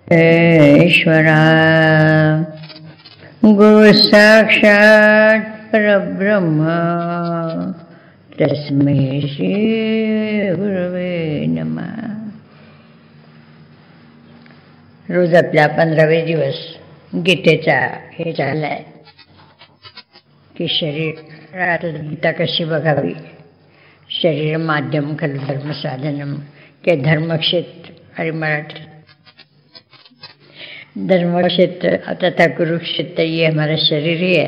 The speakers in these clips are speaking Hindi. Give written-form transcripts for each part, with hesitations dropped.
ईश्वरा गुरु साक्षात् परब्रह्म तस्मै श्री गुरवे नमः। रोज आपला 15वे दिवस गीतेचा हे चाललाय की शरीरात गीता कशी बघावी, शरीर माध्यम खलु धर्म साधनम के धर्मक्षेत्र आणि मराठी धर्मक्षेत्र तथा कुरुक्षेत्र ये हमारा शरीर ही है,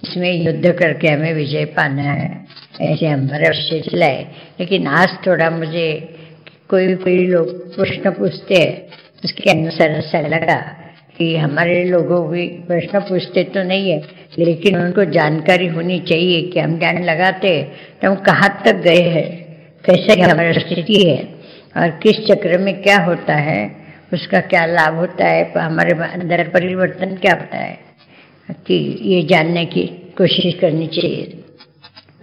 इसमें युद्ध करके हमें विजय पाना है, ऐसे हमारा विषय चला है। लेकिन आज थोड़ा मुझे कोई लोग प्रश्न पूछते हैं, उसके अनुसार ऐसा लगा कि हमारे लोगों भी प्रश्न पूछते तो नहीं है, लेकिन उनको जानकारी होनी चाहिए कि हम ध्यान लगाते तो हम कहाँ तक गए हैं, कैसे हमारी स्थिति है और किस चक्र में क्या होता है, उसका क्या लाभ होता है, हमारे अंदर परिवर्तन क्या होता है, कि ये जानने की कोशिश करनी चाहिए।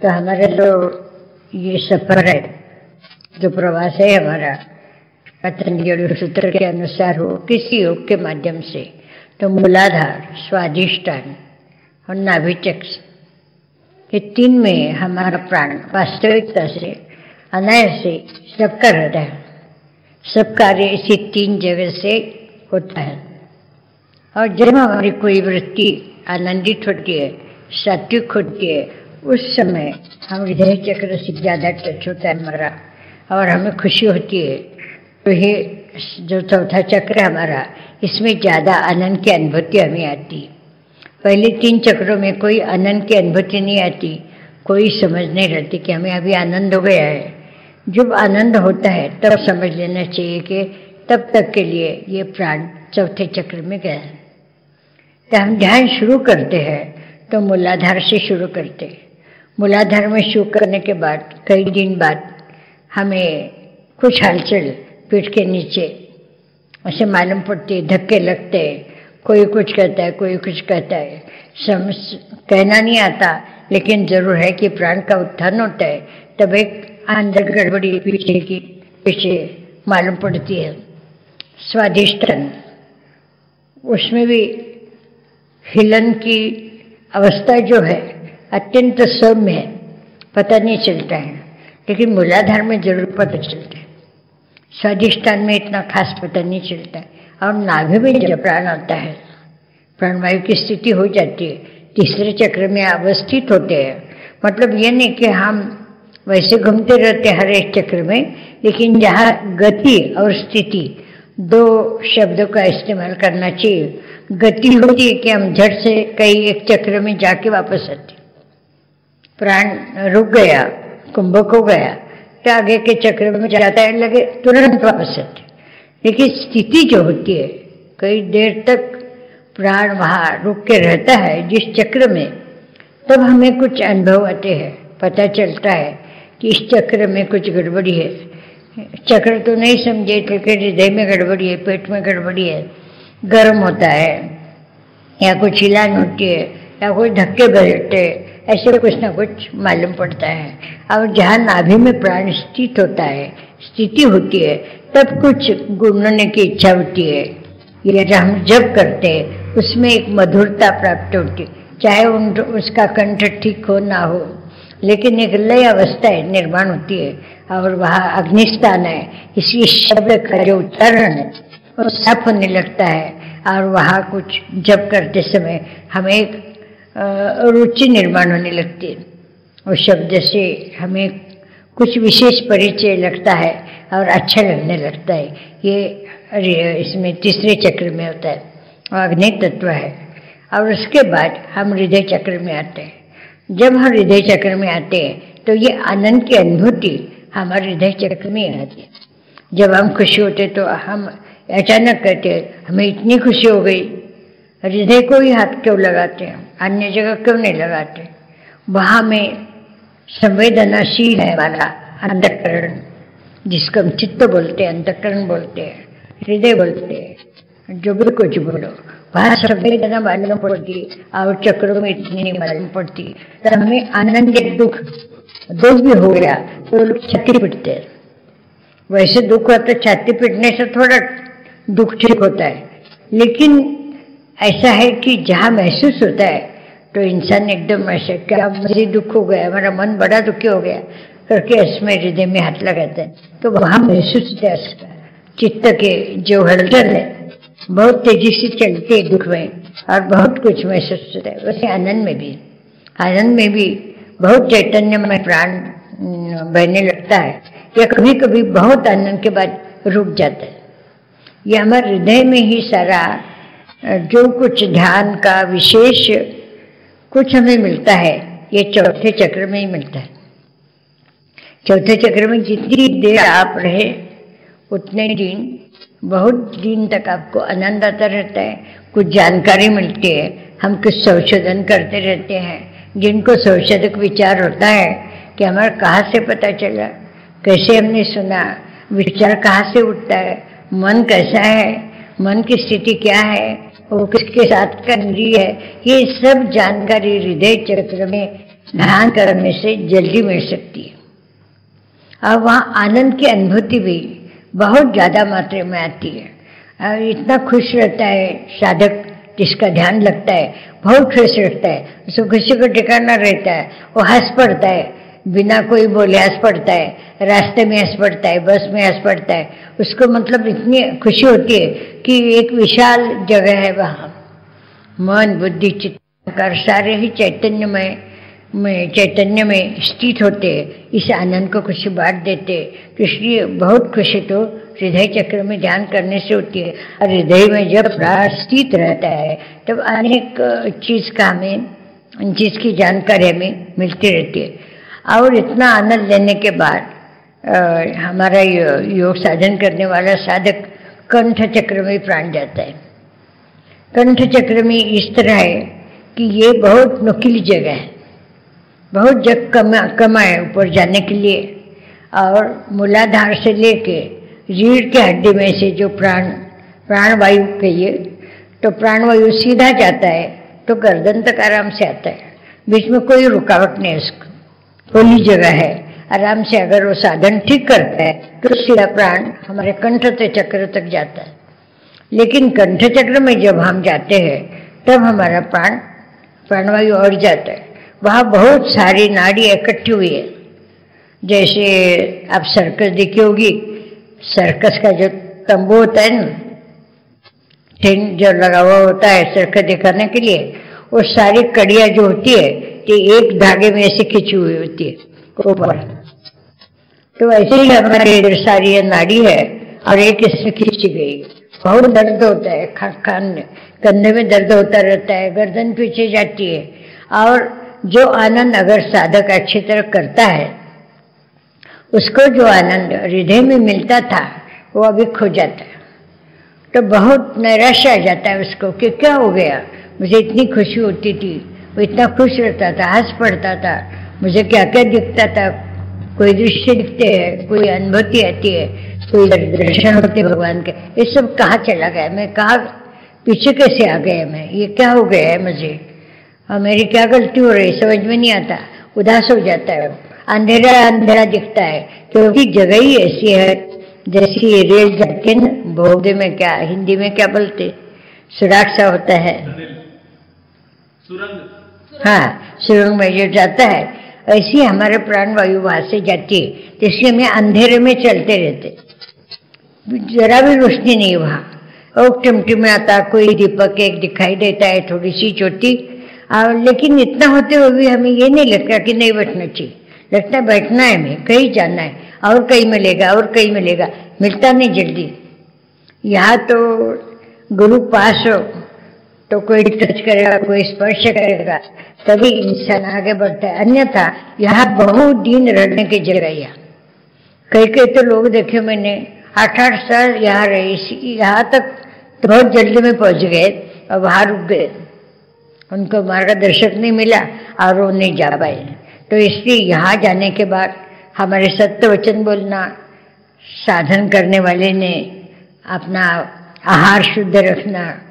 तो हमारा जो ये सफर है, जो प्रवास है हमारा, पतंजलि सूत्र के अनुसार हो किसी योग के माध्यम से, तो मूलाधार, स्वाधिष्ठान और नाभिचक्र, ये तीन में हमारा प्राण वास्तविकता से अनायास से सबका रहता है। सब कार्य इसी तीन जगह से होता है। और जब हमारी कोई वृत्ति आनंदित होती है, सात्विक होती है, उस समय हम हृदय चक्र से ज़्यादा टच होता है हमारा और हमें खुशी होती है। तो ये जो चौथा चक्र हमारा, इसमें ज़्यादा आनंद की अनुभूति हमें आती। पहले 3 चक्रों में कोई आनंद की अनुभूति नहीं आती, कोई समझ नहीं रहती कि हमें अभी आनंद हो गया है। जब आनंद होता है तब समझ लेना चाहिए कि तब तक के लिए ये प्राण चौथे चक्र में गया है। तो हम ध्यान शुरू करते हैं तो मूलाधार से शुरू करते हैं। मूलाधार में शुरू करने के बाद कई दिन बाद हमें कुछ हलचल पीठ के नीचे ऐसे मालूम पड़ती है, धक्के लगते हैं, कोई कुछ कहता है, कोई कुछ कहता है, समझ कहना नहीं आता, लेकिन जरूर है कि प्राण का उत्थान होता है। तब एक अंदर गड़बड़ी पीछे मालूम पड़ती है। स्वाधिष्ठान, उसमें भी हिलन की अवस्था जो है अत्यंत सौम्य है, पता नहीं चलता है, लेकिन मूलाधार में जरूर पता चलता है। स्वाधिष्ठान में इतना खास पता नहीं चलता है। और नाभि में जब प्राण आता है, प्राणवायु की स्थिति हो जाती है, तीसरे चक्र में अवस्थित होते हैं। मतलब ये नहीं कि हम वैसे घूमते रहते हर एक चक्र में, लेकिन जहाँ गति और स्थिति 2 शब्दों का इस्तेमाल करना चाहिए। गति होती है कि हम झट से कहीं एक चक्र में जाके वापस आते, प्राण रुक गया, कुंभक हो गया, तो आगे के चक्र में जाता है लगे तुरंत वापस आते। लेकिन स्थिति जो होती है, कई देर तक प्राण वहाँ रुक के रहता है जिस चक्र में, तब हमें कुछ अनुभव आते हैं, पता चलता है कि इस चक्र में कुछ गड़बड़ी है। चक्र तो नहीं समझे, लेकिन हृदय में गड़बड़ी है, पेट में गड़बड़ी है, गर्म होता है, या कुछ हिलान होती है, या कोई धक्के बैठते, ऐसे कुछ ना कुछ मालूम पड़ता है। और जहाँ नाभि में प्राण स्थित होता है, स्थिति होती है, तब कुछ गुणने की इच्छा होती है। ये जब हम जप करते हैं उसमें एक मधुरता प्राप्त होती है, चाहे उसका कंठ ठीक हो ना हो, लेकिन एक लय अवस्था है निर्माण होती है। और वहाँ अग्निस्थान है, इसलिए शब्द का जो उच्चारण है वो साफ होने लगता है। और वहाँ कुछ जप करते समय हमें एक रुचि निर्माण होने लगती है, उस शब्द से हमें कुछ विशेष परिचय लगता है और अच्छा लगने लगता है। ये इसमें तीसरे चक्र में होता है, और अग्नि तत्व है। और उसके बाद हम हृदय चक्र में आते हैं। जब हम हृदय चक्र में आते हैं तो ये आनंद की अनुभूति हमारे हृदय चक्र में आती है। जब हम खुशी होते तो हम अचानक कहते हैं हमें इतनी खुशी हो गई, हृदय को ही हाथ क्यों लगाते हैं, अन्य जगह क्यों नहीं लगाते। वहाँ में संवेदनाशील है हमारा अंतःकरण, जिसको हम चित्त बोलते हैं, अंतःकरण बोलते हैं, हृदय बोलते हैं, जो भी कुछ बोलो, वहाँ संवेदना मालूम पड़ती और चक्रों में इतनी नहीं मालूम पड़ती। तो हमें आनंद या दुख भी हो गया तो लोग छाती पीटते हैं। वैसे दुख हुआ तो छाती पीटने से थोड़ा दुख ठीक होता है। लेकिन ऐसा है कि जहाँ महसूस होता है तो इंसान एकदम ऐसे, क्या मुझे दुख हो गया, हमारा मन बड़ा दुखी हो गया करके इसमें हृदय में हाथ लगाते हैं, तो वहाँ महसूस होता है उसका चित्त के जो हलचल है बहुत तेजी से चलती है दुख में, और बहुत कुछ महसूस होता है। वैसे आनंद में भी बहुत चैतन्य में प्राण बहने लगता है, या कभी कभी बहुत आनंद के बाद रुक जाता है। ये हमारे हृदय में ही सारा जो कुछ ध्यान का विशेष कुछ हमें मिलता है, ये चौथे चक्र में ही मिलता है। चौथे चक्र में जितनी देर आप रहे उतने दिन, बहुत दिन तक आपको आनंद आता रहता है, कुछ जानकारी मिलती है, हम कुछ संशोधन करते रहते हैं। जिनको संशोधक विचार होता है कि हमारा कहाँ से पता चला, कैसे हमने सुना, विचार कहाँ से उठता है, मन कैसा है, मन की स्थिति क्या है, वो किसके साथ का इंद्रिय है, ये सब जानकारी हृदय चक्र में ध्यान करने से जल्दी मिल सकती है। और वहाँ आनंद की अनुभूति भी बहुत ज़्यादा मात्रा में आती है, और इतना खुश रहता है साधक जिसका ध्यान लगता है, बहुत खुश रहता है, उसको खुशी को ठिकाना रहता है, वो हंस पड़ता है, बिना कोई बोले हंस पड़ता है, रास्ते में हंस पड़ता है, बस में हंस पड़ता है, उसको मतलब इतनी खुशी होती है कि एक विशाल जगह है वहाँ, मन बुद्धि चित्त सारे ही चैतन्य में स्थित होते, इस आनंद को खुशी बांट देते। तो इसलिए बहुत खुशी तो हृदय चक्र में ध्यान करने से होती है, और हृदय में जब प्राण स्थित रहता है तब अनेक चीज़ का हमें चीज़ की जानकारी हमें मिलती रहती है। और इतना आनंद लेने के बाद हमारा योग साधन करने वाला साधक कंठ चक्र में प्राण जाता है। कंठ चक्र में इस तरह है कि ये बहुत नुकीली जगह है, बहुत जग कमा है ऊपर जाने के लिए, और मूलाधार से लेके रीढ़ के हड्डी में से जो प्राणवायु कहिए, तो प्राणवायु सीधा जाता है तो गर्दन तक आराम से आता है, बीच में कोई रुकावट नहीं, उसको खुली जगह है, आराम से अगर वो साधन ठीक करता है तो सीधा प्राण हमारे कंठ चक्र तक जाता है। लेकिन कंठ चक्र में जब हम जाते हैं तब हमारा प्राणवायु और जाता है, वहाँ बहुत सारी नाड़ी इकट्ठी हुई है। जैसे आप सर्कस देखी होगी, सर्कस का जो तंबू होता है ना, टेंट जो लगा हुआ होता है सर्कस दिखाने के लिए, वो सारी कड़ियाँ जो होती है कि एक धागे में ऐसे खिंची हुई होती है ऊपर, तो ऐसे ही हमारे सारी नाड़ी है और एक इसमें खींची गई। बहुत दर्द होता है, कंधे में दर्द होता रहता है, गर्दन पीछे जाती है, और जो आनंद अगर साधक अच्छी तरह करता है, उसको जो आनंद हृदय में मिलता था वो अभी खो जाता है, तो बहुत निराशा आ जाता है उसको कि क्या हो गया, मुझे इतनी खुशी होती थी, वो इतना खुश रहता था, हंस पड़ता था, मुझे क्या क्या दिखता था, कोई दृश्य दिखते हैं, कोई अनुभूति आती है, कोई दर्शन होते भगवान के, ये सब कहाँ चला गया, मैं कहाँ पीछे कैसे आ गया, मैं ये क्या हो गया है मुझे, और मेरी क्या गलती हो रही समझ में नहीं आता, उदास हो जाता है, अंधेरा अंधेरा दिखता है, क्योंकि जगह ही ऐसी है जैसी रेल जाके न भोगे में, क्या हिंदी में क्या बोलते, सुराख सा होता है, सुरंग, हाँ सुरंग में जो जाता है, ऐसी हमारे प्राणवायु वहां से जाती है, इसलिए हमें अंधेरे में चलते रहते, जरा भी रोशनी नहीं वहाँ, और टिमटिमाता कोई दीपक एक दिखाई देता है, थोड़ी सी चोटी, और लेकिन इतना होते हुए भी हमें ये नहीं लगता कि नहीं बैठना चाहिए, लगता है बैठना है, हमें कहीं जाना है, और कहीं मिलेगा और कहीं मिलेगा, मिलता नहीं जल्दी। यहाँ तो गुरु पास हो तो कोई टच करेगा, कोई स्पर्श करेगा, तभी इंसान आगे बढ़ता है, अन्यथा यहाँ बहुत दिन रहने की जगह। यहाँ कई तो लोग देखे मैंने 8-8 साल यहाँ रहे, यहाँ तक तो बहुत जल्दी में पहुँच गए और वहाँ रुक गए, उनको मार्गदर्शक नहीं मिला और वो नहीं जा पाए। तो इसलिए यहाँ जाने के बाद हमारे सत्य वचन बोलना, साधन करने वाले ने अपना आहार शुद्ध रखना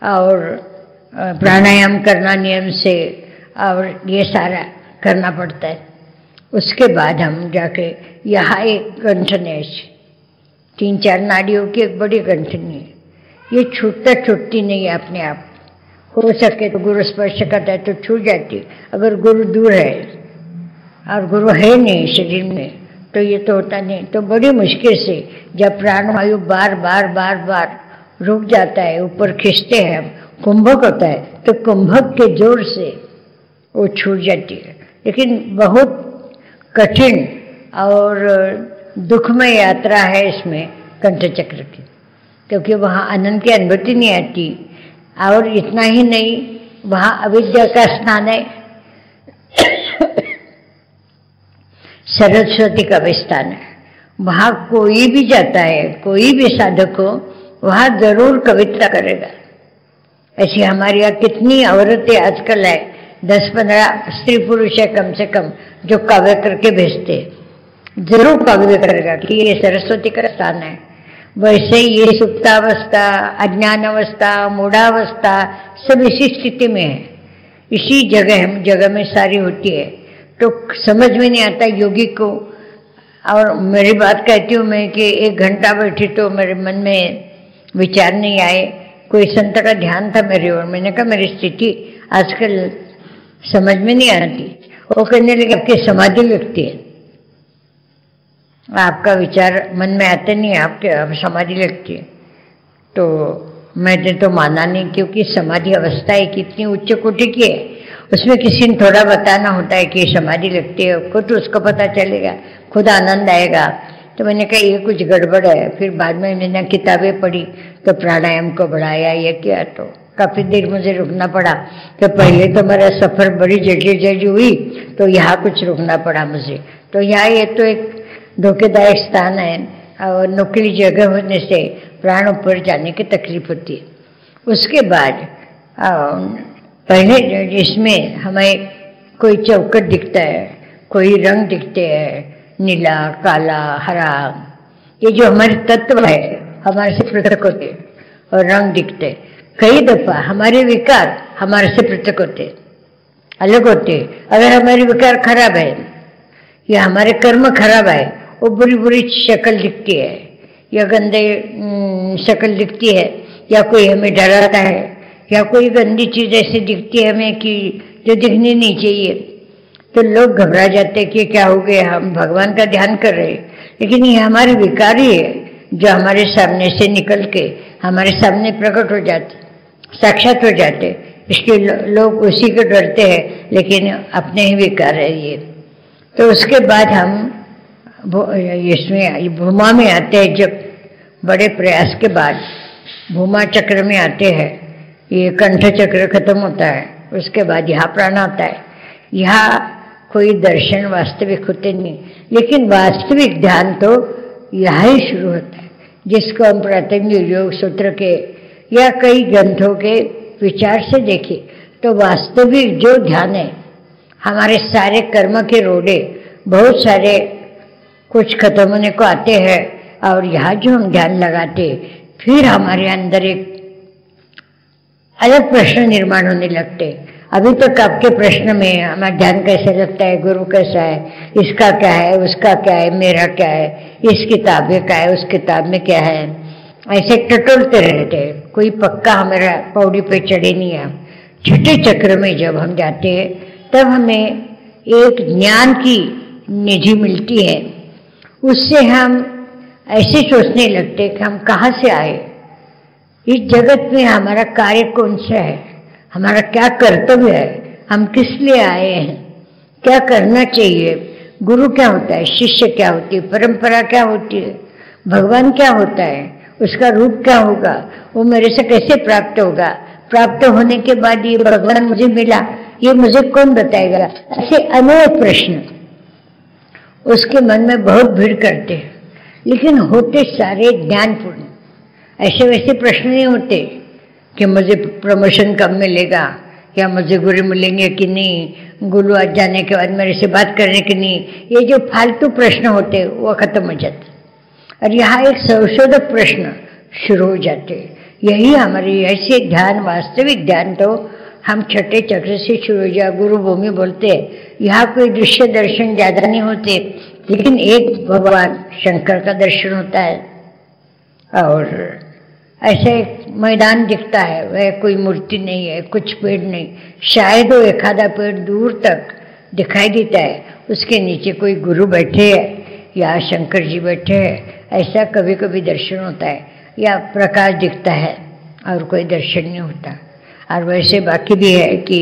और प्राणायाम करना नियम से, और ये सारा करना पड़ता है। उसके बाद हम जाके यहाँ एक गंठन है, 3-4 नाड़ियों की एक बड़ी गंठनी है, ये छूटती नहीं है अपने आप। हो सके तो गुरु स्पर्श करता है तो छूट जाती है। अगर गुरु दूर है और गुरु है नहीं शरीर में तो ये तो होता नहीं। तो बड़ी मुश्किल से जब प्राणवायु बार बार बार बार रुक जाता है, ऊपर खींचते हैं, कुंभक होता है तो कुंभक के जोर से वो छूट जाती है। लेकिन बहुत कठिन और दुखमय यात्रा है इसमें कंठचक्र की, क्योंकि वहाँ आनंद की अनुभूति नहीं आती। और इतना ही नहीं, वहाँ अविद्या का स्थान है, सरस्वती का भी स्थान है। वहाँ कोई भी जाता है, कोई भी साधक हो, वहाँ जरूर कविता करेगा। ऐसी हमारे यहाँ कितनी औरतें आजकल है, 10-15 स्त्री पुरुष है कम से कम, जो काव्य करके भेजते, जरूर काव्य करेगा कि ये सरस्वती का स्थान है। वैसे ये सुप्तावस्था, अज्ञान अवस्था, मूढ़ावस्था सब इसी स्थिति में है, इसी जगह में सारी होती है। तो समझ में नहीं आता योगी को। और मेरी बात कहती हूँ मैं कि 1 घंटा बैठी तो मेरे मन में विचार नहीं आए। कोई संत का ध्यान था मेरे और मैंने कहा मेरी स्थिति आजकल समझ में नहीं आती। वो कहने लगे आपकी समाधि लगती है, आपका विचार मन में आते नहीं, आपके अब समाधि लगती है। तो मैंने तो माना नहीं, क्योंकि समाधि अवस्था है कितनी उच्च कोटि की है, उसमें किसी ने थोड़ा बताना होता है कि समाधि लगती है, खुद उसको पता चलेगा, खुद आनंद आएगा। तो मैंने कहा ये कुछ गड़बड़ है। फिर बाद में मैंने किताबें पढ़ी तो प्राणायाम को बढ़ाया, ये किया, तो काफ़ी देर मुझे रुकना पड़ा। तो पहले तो मेरा सफ़र बड़ी जल्दी हुई, तो यहाँ कुछ रुकना पड़ा मुझे। तो यहाँ ये तो एक धोखेदायक स्थान है और नुकीली जगह होने से प्राण ऊपर जाने की तकलीफ होती है। उसके बाद पहले इसमें हमें कोई चौकट दिखता है, कोई रंग दिखते हैं, नीला, काला, हरा, ये जो हमारे तत्व है हमारे से पृथक होते और रंग दिखते। कई दफा हमारे विकार हमारे से पृथक होते, अलग होते। अगर हमारे विकार खराब है या हमारे कर्म खराब है, वो बुरी बुरी शक्ल दिखती है या गंदे शक्ल दिखती है, या कोई हमें डराता है, या कोई गंदी चीज़ ऐसी दिखती है हमें कि जो दिखनी नहीं चाहिए। तो लोग घबरा जाते हैं कि क्या हो गया, हम भगवान का ध्यान कर रहे हैं, लेकिन ये हमारे विकार ही है जो हमारे सामने से निकल के हमारे सामने प्रकट हो जाते, साक्षात हो जाते। इसके लोग उसी को डरते हैं, लेकिन अपने ही विकार है ये। तो उसके बाद हम इसमें भूमा में आते हैं। जब बड़े प्रयास के बाद भूमा चक्र में आते हैं, ये कंठ चक्र खत्म होता है, उसके बाद यहाँ प्राण आता है। यहाँ कोई दर्शन वास्तविक होते नहीं, लेकिन वास्तविक ध्यान तो यहाँ ही शुरू होता है, जिसको हम प्रातंगिक योग सूत्र के या कई ग्रंथों के विचार से देखें तो वास्तविक जो ध्यान है, हमारे सारे कर्म के रोड़े बहुत सारे कुछ खत्म होने को आते हैं, और यहाँ जो हम ध्यान लगाते फिर हमारे अंदर एक अलग प्रश्न निर्माण होने लगते। अभी तक आपके प्रश्न में हमारा ध्यान कैसे लगता है, गुरु कैसा है, इसका क्या है, उसका क्या है, मेरा क्या है, इस किताब में क्या है, उस किताब में क्या है, ऐसे टटोलते रहते हैं। कोई पक्का हमारा पौड़ी पे चढ़े नहीं है। छठे चक्र में जब हम जाते हैं तब हमें एक ज्ञान की निधि मिलती है। उससे हम ऐसे सोचने लगते कि हम कहाँ से आए, इस जगत में हमारा कार्य कौन सा है, हमारा क्या कर्तव्य है, हम किस लिए आए हैं, क्या करना चाहिए, गुरु क्या होता है, शिष्य क्या होती है, परंपरा क्या होती है, भगवान क्या होता है, उसका रूप क्या होगा, वो मेरे से कैसे प्राप्त होगा, प्राप्त होने के बाद ये भगवान मुझे मिला, ये मुझे कौन बताएगा। ऐसे अनेक प्रश्न उसके मन में बहुत भीड़ करते हैं, लेकिन होते सारे ज्ञानपूर्ण। ऐसे वैसे प्रश्न नहीं होते कि मुझे प्रमोशन कब मिलेगा, या मुझे गुरु मिलेंगे कि नहीं, गुरु आज जाने के बाद मेरे से बात करने की नहीं। ये जो फालतू प्रश्न होते वो खत्म हो जाते, और यहाँ एक संशोधक प्रश्न शुरू हो जाते। यही हमारी ऐसे ध्यान, वास्तविक ध्यान तो हम छठे चक्र से शुरू हो जाए, गुरु भूमि बोलते हैं। यहाँ कोई दृश्य दर्शन ज़्यादा नहीं होते, लेकिन एक भगवान शंकर का दर्शन होता है। और ऐसा एक मैदान दिखता है, वह कोई मूर्ति नहीं है, कुछ पेड़ नहीं, शायद वो एक आधा पेड़ दूर तक दिखाई देता है, उसके नीचे कोई गुरु बैठे हैं या शंकर जी बैठे हैं, ऐसा कभी कभी दर्शन होता है, या प्रकाश दिखता है और कोई दर्शन नहीं होता। और वैसे बाकी भी है कि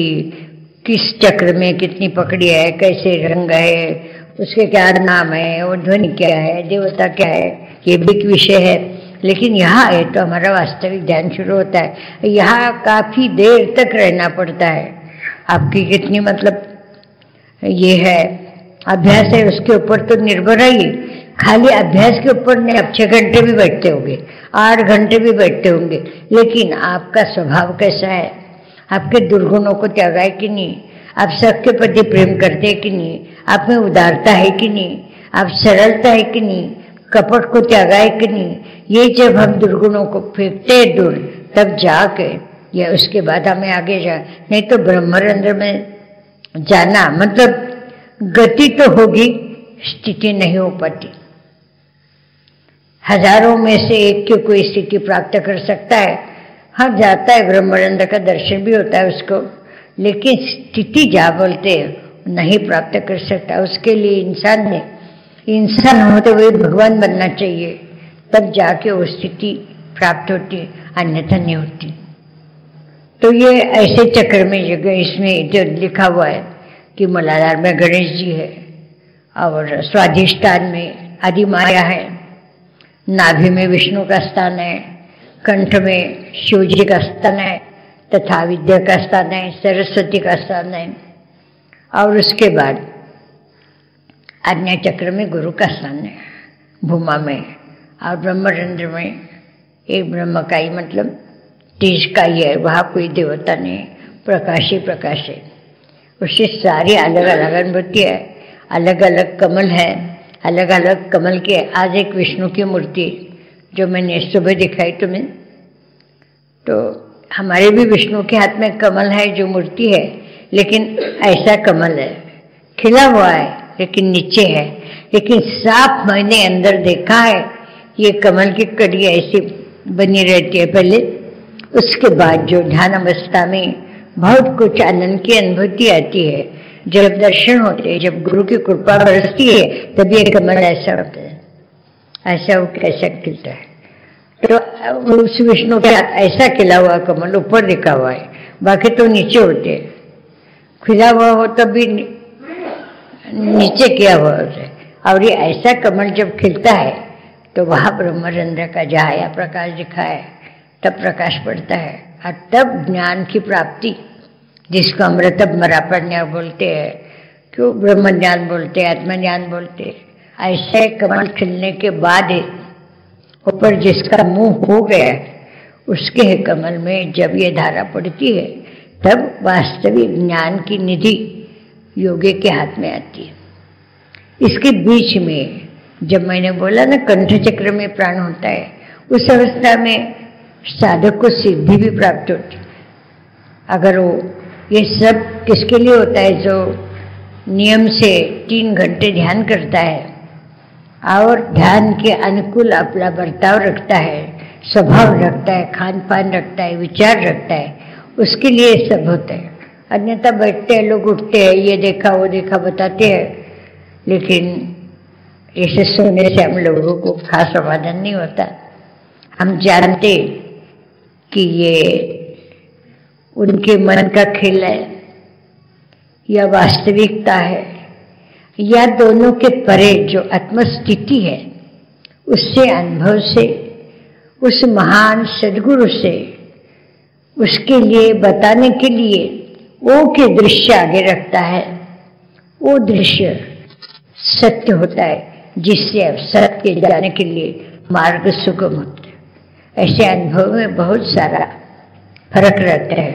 किस चक्र में कितनी पकड़ी है, कैसे रंग है, उसके क्या नाम है, वो ध्वनि क्या है, देवता क्या है, ये भी एक विषय है। लेकिन यहाँ है तो हमारा वास्तविक ध्यान शुरू होता है। यहाँ काफ़ी देर तक रहना पड़ता है। आपकी कितनी मतलब ये है अभ्यास है, उसके ऊपर तो निर्भर है ही। खाली अभ्यास के ऊपर नहीं, आप 6 घंटे भी बैठते होंगे, 8 घंटे भी बैठते होंगे, लेकिन आपका स्वभाव कैसा है, आपके दुर्गुणों को त्यागा है कि नहीं, आप सबके प्रति प्रेम करते हैं कि नहीं, आप में उदारता है कि नहीं, आप सरलता है कि नहीं, कपट को त्यागा है कि नहीं, ये जब हम दुर्गुणों को फेंकते हैं दूर, तब जाके या उसके बाद हमें आगे जा, नहीं तो ब्रह्मरंध्र में जाना मतलब गति तो होगी, स्थिति नहीं हो पाती। हजारों में से एक की कोई स्थिति प्राप्त कर सकता है, हाँ जाता है, ब्रह्मरंध्र का दर्शन भी होता है उसको, लेकिन स्थिति जा बोलते नहीं प्राप्त कर सकता। उसके लिए इंसान होते हुए भगवान बनना चाहिए, तब जाके वो स्थिति प्राप्त होती है, अन्यथा नहीं होती। तो ये ऐसे चक्र में जगह इसमें जो लिखा हुआ है कि मूलाधार में गणेश जी है और स्वाधिष्ठान में आदि माया है, नाभि में विष्णु का स्थान है, कंठ में शिव जी का स्थान है, तथा विद्या का स्थान है, सरस्वती का स्थान है, और उसके बाद आज्ञा चक्र में गुरु का स्थान है, भूमा में, और ब्रह्मरंध्र में एक ब्रह्म का ही मतलब तेज का ही है, वहाँ कोई देवता नहीं, प्रकाश ही प्रकाश है। उससे सारी अलग अलग अनुभूति है, अलग अलग कमल है, अलग अलग कमल के। आज एक विष्णु की मूर्ति जो मैंने सुबह दिखाई तुम्हें, तो हमारे भी विष्णु के हाथ में कमल है जो मूर्ति है, लेकिन ऐसा कमल है, खिला हुआ है लेकिन नीचे है, लेकिन साफ मैंने अंदर देखा है ये कमल की कड़ी ऐसी बनी रहती है पहले, उसके बाद जो ध्यान अवस्था में बहुत कुछ आनंद की अनुभूति आती है, जब दर्शन होते हैं, जब गुरु की कृपा बरसती है, तब ये कमल ऐसा होता है, ऐसा वो कैसा खिलता है। तो उस विष्णु के हाथ ऐसा खिला हुआ कमल ऊपर दिखा हुआ है, बाकी तो नीचे होते हैं, खिला हुआ हो तब भी नीचे किया हुआ होता है। और ये ऐसा कमल जब खिलता है तो वहाँ ब्रह्मरंध्र का जहाँ या प्रकाश दिखा है, तब प्रकाश पड़ता है, और तब ज्ञान की प्राप्ति, जिसको अमृत मरापण्य बोलते हैं, क्यों ब्रह्म ज्ञान बोलते हैं, आत्मज्ञान बोलते हैं, ऐसे कमल खिलने के बाद ऊपर जिसका मुंह हो गया उसके कमल में जब ये धारा पड़ती है, तब वास्तविक ज्ञान की निधि योगी के हाथ में आती है। इसके बीच में जब मैंने बोला ना कंठ चक्र में प्राण होता है, उस अवस्था में साधक को सिद्धि भी प्राप्त होती। अगर वो ये सब किसके लिए होता है, जो नियम से 3 घंटे ध्यान करता है और ध्यान के अनुकूल अपना बर्ताव रखता है, स्वभाव रखता है, खान पान रखता है, विचार रखता है, उसके लिए सब होता है। अन्यथा बैठते हैं लोग, उठते हैं, ये देखा वो देखा बताते हैं, लेकिन ऐसे सोने से हम लोगों को खास समाधान नहीं होता। हम जानते कि ये उनके मन का खेल है या वास्तविकता है, या दोनों के परे जो आत्मस्थिति है, उससे अनुभव से, उस महान सदगुरु से, उसके लिए बताने के लिए वो के दृश्य आगे रखता है। वो दृश्य सत्य होता है, जिससे अब सत्य जाने के लिए मार्ग सुगम होता है। ऐसे अनुभव में बहुत सारा फर्क रहता है।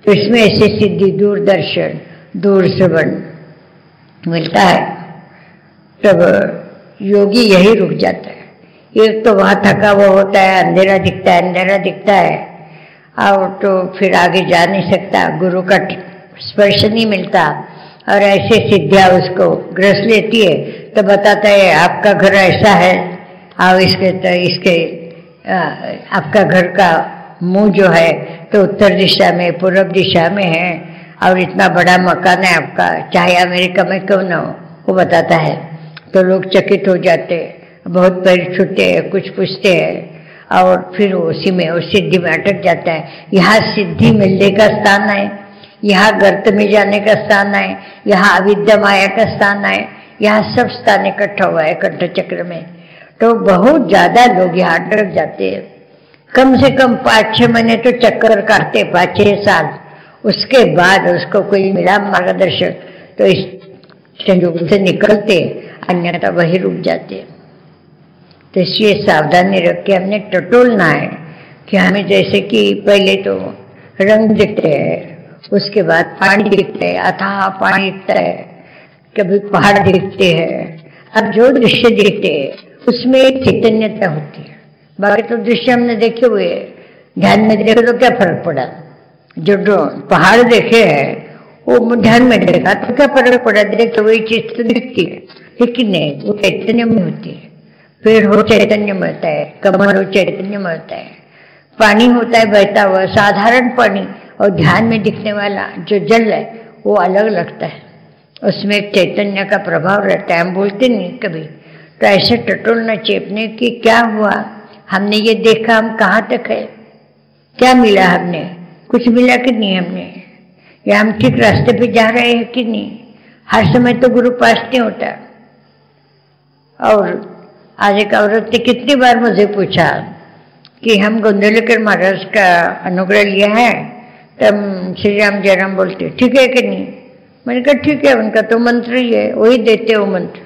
तो इसमें ऐसे सिद्धि, दूरदर्शन, दूर श्रवण मिलता है, तब योगी यही रुक जाता है। एक तो वहाँ थका हुआ होता है, अंधेरा दिखता है, और तो फिर आगे जा नहीं सकता, गुरु का स्पर्श नहीं मिलता, और ऐसे सिद्धियाँ उसको ग्रस लेती है, तो बताता है आपका घर ऐसा है, और इसके आपका घर का मुंह जो है तो उत्तर दिशा में, पूर्व दिशा में है, और इतना बड़ा मकान है आपका, चाहे अमेरिका में क्यों ना हो, वो बताता है। तो लोग चकित हो जाते, बहुत पैर छूटते हैं, कुछ पूछते हैं, और फिर उसी में उस सिद्धि में अटक जाता है। यहाँ सिद्धि मिलने का स्थान है, यहाँ गर्त में जाने का स्थान है, यहाँ अविद्या माया का स्थान है, यहाँ सब स्थान इकट्ठा हुआ है कंठ चक्र में। तो बहुत ज्यादा लोग यहाँ अटक जाते हैं। कम से कम 5-6 महीने तो चक्कर काटते, 5-6 साल। उसके बाद उसको कोई मिला मार्गदर्शक तो इस संयोग से निकलते, अन्यथा वही रुक जाते। तो इसलिए सावधानी रख के हमने टटोलना है कि हमें जैसे कि पहले तो रंग दिखते हैं, उसके बाद पानी दिखते है, अथाह पानी दिखता है, कभी पहाड़ दिखते हैं। अब जो दृश्य दिखते हैं उसमें एक चैतन्यता होती है। बाकी तो दृश्य हमने देखे हुए, ध्यान में देखे तो क्या फर्क पड़ा। जो पहाड़ देखे हैं वो ध्यान में देखा तो क्या फर्क पड़ा, देखे वही चीज तो दिखती है, लेकिन नहीं, वो चैतन्य में होती है। पेड़ हो चैतन्य में होता है, कमल हो चैतन्य में होता है, पानी होता है बहता हुआ साधारण पानी, और ध्यान में दिखने वाला जो जल है वो अलग लगता है, उसमें एक चैतन्य का प्रभाव रहता है। हम बोलते नहीं कभी, तो ऐसे टटोलना चेपने की क्या हुआ, हमने ये देखा, हम कहाँ तक है, क्या मिला, हमने कुछ मिला कि नहीं, हमने या हम ठीक रास्ते पे जा रहे हैं कि नहीं। हर समय तो गुरु पास नहीं होता। और आज एक औरत ने कितनी बार मुझे पूछा कि हम गोंदवलेकर महाराज का अनुग्रह लिया है, तब श्री राम जयराम बोलते ठीक है कि नहीं। मैंने कहा ठीक है, उनका तो मंत्र ही है, वही देते वो मंत्र।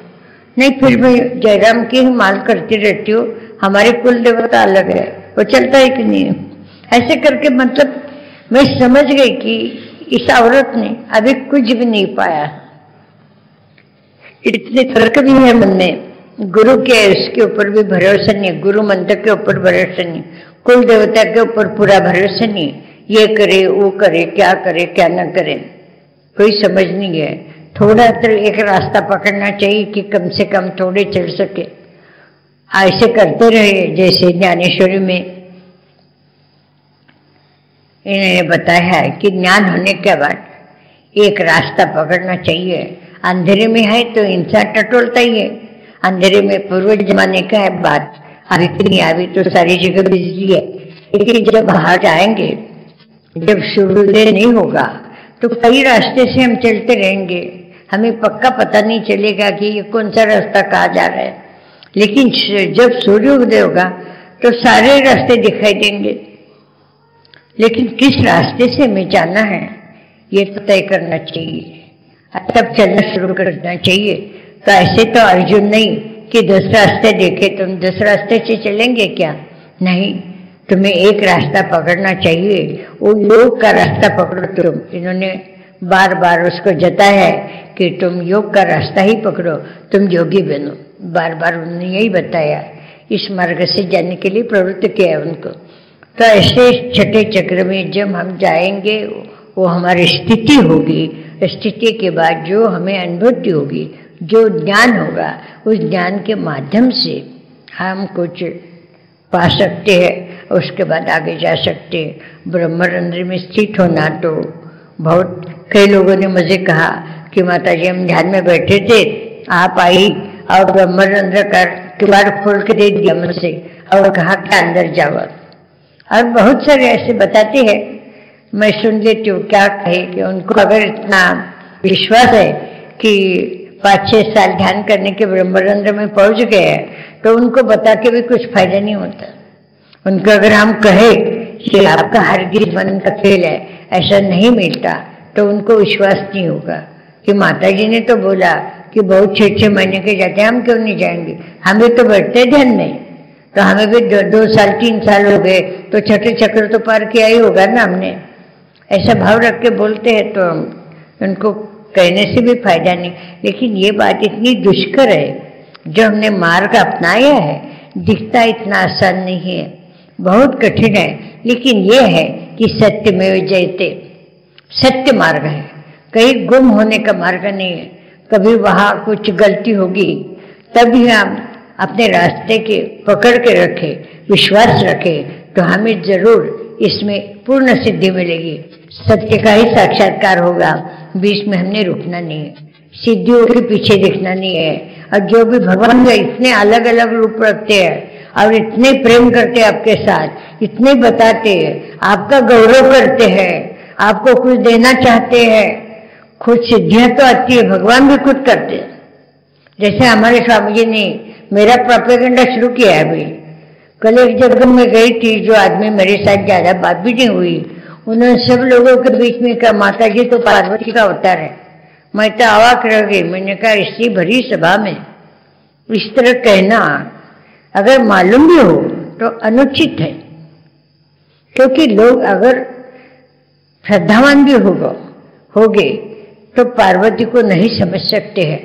नहीं, फिर मैं जयराम की ही माल करती रहती हूँ, हमारे कुल देवता अलग है, वो चलता है कि नहीं। ऐसे करके मतलब मैं समझ गई कि इस औरत ने अभी कुछ भी नहीं पाया, इतने तर्क भी है मन में, गुरु के उसके ऊपर भी भरोसा नहीं, गुरु मंत्र के ऊपर भरोसा नहीं, कुल देवता के ऊपर पूरा भरोसा नहीं, ये करे वो करे, क्या करे क्या न करे, कोई समझ नहीं है। थोड़ा तो एक रास्ता पकड़ना चाहिए कि कम से कम थोड़े चल सके। ऐसे करते रहे जैसे ज्ञानेश्वरी में इन्होंने बताया है कि ज्ञान होने के बाद एक रास्ता पकड़ना चाहिए। अंधेरे में है तो इंसान टटोलता ही है, अंधेरे में पूर्व जमाने का है बात, अभी नहीं, अभी तो सारी जगह बिजली है। लेकिन जब बाहर जाएंगे, जब सूर्योदय नहीं होगा तो कई रास्ते से हम चलते रहेंगे, हमें पक्का पता नहीं चलेगा कि ये कौन सा रास्ता कहाँ जा रहा है। लेकिन जब सूर्योदय होगा तो सारे रास्ते दिखाई देंगे, लेकिन किस रास्ते से हमें जाना है ये तो तय करना चाहिए, तब चलना शुरू करना चाहिए। तो ऐसे तो अर्जुन नहीं कि 10 रास्ते देखे तुम 10 रास्ते से चलेंगे क्या, नहीं, तुम्हें एक रास्ता पकड़ना चाहिए, वो योग का रास्ता पकड़ो तुम। इन्होंने बार बार उसको जताया है कि तुम योग का रास्ता ही पकड़ो, तुम योगी बनो, बार बार उन्होंने यही बताया, इस मार्ग से जाने के लिए प्रवृत्त किया है उनको। तो ऐसे छठे चक्र में जब हम जाएंगे वो हमारी स्थिति होगी, स्थिति के बाद जो हमें अनुभूति होगी, जो ज्ञान होगा, उस ज्ञान के माध्यम से हम कुछ पा सकते हैं, उसके बाद आगे जा सकते हैं। ब्रह्मरंध्र में स्थित होना तो बहुत, कई लोगों ने मुझे कहा कि माता जी हम ध्यान में बैठे थे, आप आई और ब्रह्मरंध्र का किवाड़ खोल के दे दिया मुझसे और कहा कि अंदर जाओ। और बहुत सारे ऐसे बताते हैं, मैं सुन लेती हूँ क्या कहे कि उनको अगर इतना विश्वास है कि 5-6 साल ध्यान करने के ब्रह्मरंध्र में पहुंच गए हैं तो उनको बता के भी कुछ फायदा नहीं होता। उनको अगर हम कहे कि आपका हरगिज मन का खेल है, ऐसा नहीं मिलता, तो उनको विश्वास नहीं होगा कि माता जी ने तो बोला कि बहुत 6-6 महीने के जाते हैं, हम क्यों नहीं जाएंगे, हमें तो बैठते ध्यान में, तो हमें भी 2 साल 3 साल हो गए तो छठे चक्र तो पार किया ही होगा ना हमने। ऐसा भाव रख के बोलते हैं तो उनको कहने से भी फायदा नहीं। लेकिन ये बात इतनी दुष्कर है, जो हमने मार्ग अपनाया है, दिखता इतना आसान नहीं है, बहुत कठिन है, लेकिन ये है कि सत्य में जयते, सत्य मार्ग है, कहीं गुम होने का मार्ग नहीं है। कभी वहाँ कुछ गलती होगी तभी हम अपने रास्ते के पकड़ के रखे, विश्वास रखें तो हमें जरूर इसमें पूर्ण सिद्धि मिलेगी। सत्य का ही साक्षात्कार होगा। बीच में हमने रुकना नहीं है, सिद्धियों के पीछे देखना नहीं है। और जो भी भगवान का इतने अलग अलग रूप रखते हैं और इतने प्रेम करते हैं आपके साथ, इतने बताते हैं, आपका गौरव करते हैं, आपको कुछ देना चाहते हैं, खुद सिद्धियां तो आती है, भगवान भी खुद करते हैं। जैसे हमारे स्वामी जी ने मेरा प्रोपेगेंडा शुरू किया है। अभी कल एक जगह में गई थी, जो आदमी मेरे साथ ज्यादा बात भी नहीं हुई, उन्होंने सब लोगों के बीच में कहा माता जी तो पार्वती का अवतार है। मैं तो अवाक रह गई। मैंने कहा इसी भरी सभा में इस तरह कहना अगर मालूम भी हो तो अनुचित है, क्योंकि लोग अगर श्रद्धावान भी होगे तो पार्वती को नहीं समझ सकते हैं।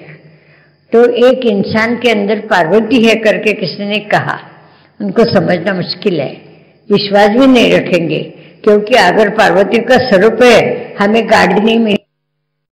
तो एक इंसान के अंदर पार्वती है करके किसी ने कहा, उनको समझना मुश्किल है, विश्वास भी नहीं रखेंगे, क्योंकि अगर पार्वती का स्वरूप है हमें गाड़ी नहीं मिली